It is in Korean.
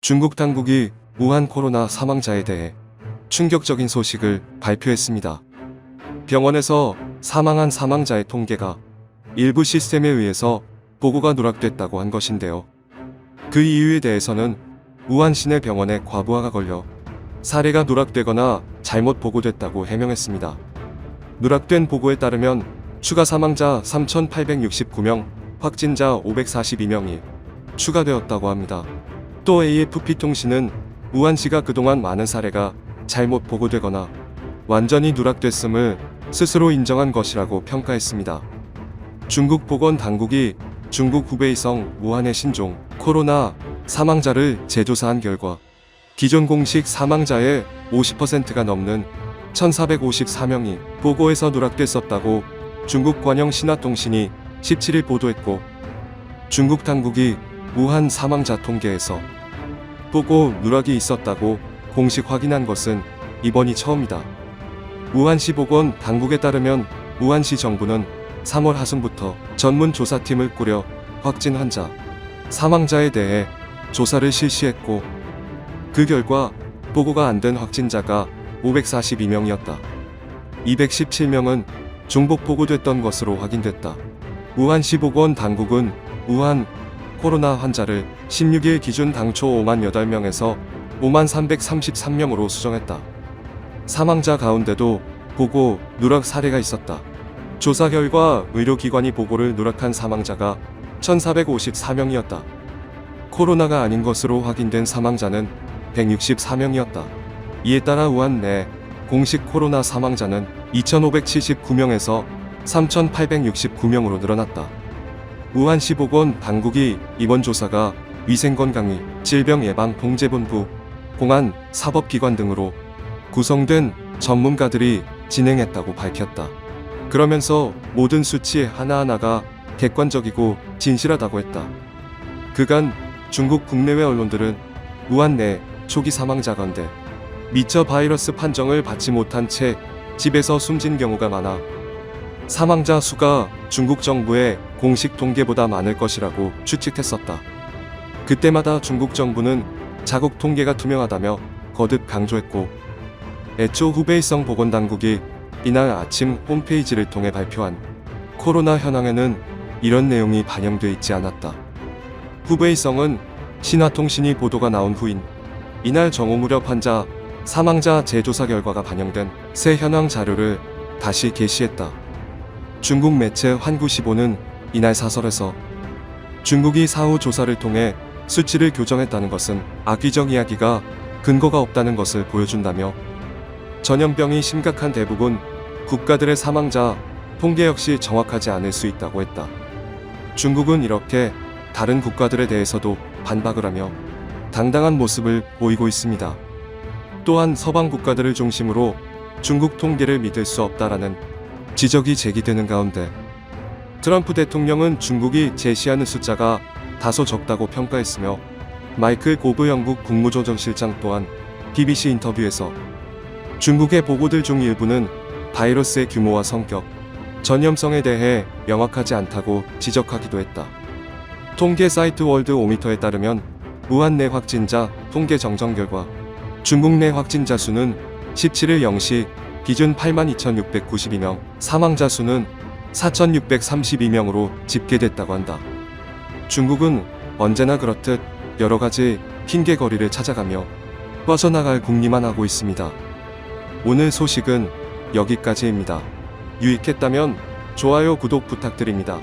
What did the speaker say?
중국 당국이 우한 코로나 사망자에 대해 충격적인 소식을 발표했습니다. 병원에서 사망한 사망자의 통계가 일부 시스템에 의해서 보고가 누락됐다고 한 것인데요. 그 이유에 대해서는 우한 시내 병원에 과부하가 걸려 사례가 누락되거나 잘못 보고됐다고 해명했습니다. 누락된 보고에 따르면 추가 사망자 3,869명, 확진자 542명이 추가되었다고 합니다. 또 AFP통신은 우한시가 그동안 많은 사례가 잘못 보고되거나 완전히 누락됐음을 스스로 인정한 것이라고 평가했습니다. 중국 보건당국이 중국 후베이성 우한의 신종 코로나 사망자를 재조사한 결과 기존 공식 사망자의 50%가 넘는 1,454명이 보고에서 누락됐었다고 중국 관영 신화통신이 17일 보도했고, 중국 당국이 우한 사망자 통계에서 보고 누락이 있었다고 공식 확인한 것은 이번이 처음이다. 우한시 보건 당국에 따르면 우한시 정부는 3월 하순부터 전문 조사팀을 꾸려 확진 환자, 사망자에 대해 조사를 실시했고, 그 결과 보고가 안 된 확진자가 542명이었다. 217명은 중복 보고됐던 것으로 확인됐다. 우한시 보건 당국은 우한 코로나 환자를 16일 기준 당초 5만 8명에서 5만 333명으로 수정했다. 사망자 가운데도 보고 누락 사례가 있었다. 조사 결과 의료기관이 보고를 누락한 사망자가 1,454명이었다. 코로나가 아닌 것으로 확인된 사망자는 164명이었다. 이에 따라 우한 내 공식 코로나 사망자는 2,579명에서 3,869명으로 늘어났다. 우한시 보건 당국이 이번 조사가 위생건강위, 질병예방통제본부, 공안, 사법기관 등으로 구성된 전문가들이 진행했다고 밝혔다. 그러면서 모든 수치 하나하나가 객관적이고 진실하다고 했다. 그간 중국 국내외 언론들은 우한 내 초기 사망자 가운데 미처 바이러스 판정을 받지 못한 채 집에서 숨진 경우가 많아 사망자 수가 중국 정부의 공식 통계보다 많을 것이라고 추측했었다. 그때마다 중국 정부는 자국 통계가 투명하다며 거듭 강조했고, 애초 후베이성 보건당국이 이날 아침 홈페이지를 통해 발표한 코로나 현황에는 이런 내용이 반영돼 있지 않았다. 후베이성은 신화통신이 보도가 나온 후인 이날 정오 무렵 환자, 사망자 재조사 결과가 반영된 새 현황 자료를 다시 게시했다. 중국 매체 환구시보는 이날 사설에서 중국이 사후 조사를 통해 수치를 교정했다는 것은 악의적 이야기가 근거가 없다는 것을 보여준다며, 전염병이 심각한 대부분 국가들의 사망자 통계 역시 정확하지 않을 수 있다고 했다. 중국은 이렇게 다른 국가들에 대해서도 반박을 하며 당당한 모습을 보이고 있습니다. 또한 서방 국가들을 중심으로 중국 통계를 믿을 수 없다라는 지적이 제기되는 가운데, 트럼프 대통령은 중국이 제시하는 숫자가 다소 적다고 평가했으며, 마이클 고브 영국 국무조정실장 또한 BBC 인터뷰에서 중국의 보고들 중 일부는 바이러스의 규모와 성격, 전염성에 대해 명확하지 않다고 지적하기도 했다. 통계 사이트 월드 오미터에 따르면 우한 내 확진자 통계 정정 결과 중국 내 확진자 수는 17일 0시 기준 82,692명, 사망자 수는 4,632명으로 집계됐다고 한다. 중국은 언제나 그렇듯 여러가지 핑계거리를 찾아가며 빠져나갈 궁리만 하고 있습니다. 오늘 소식은 여기까지입니다. 유익했다면 좋아요, 구독 부탁드립니다.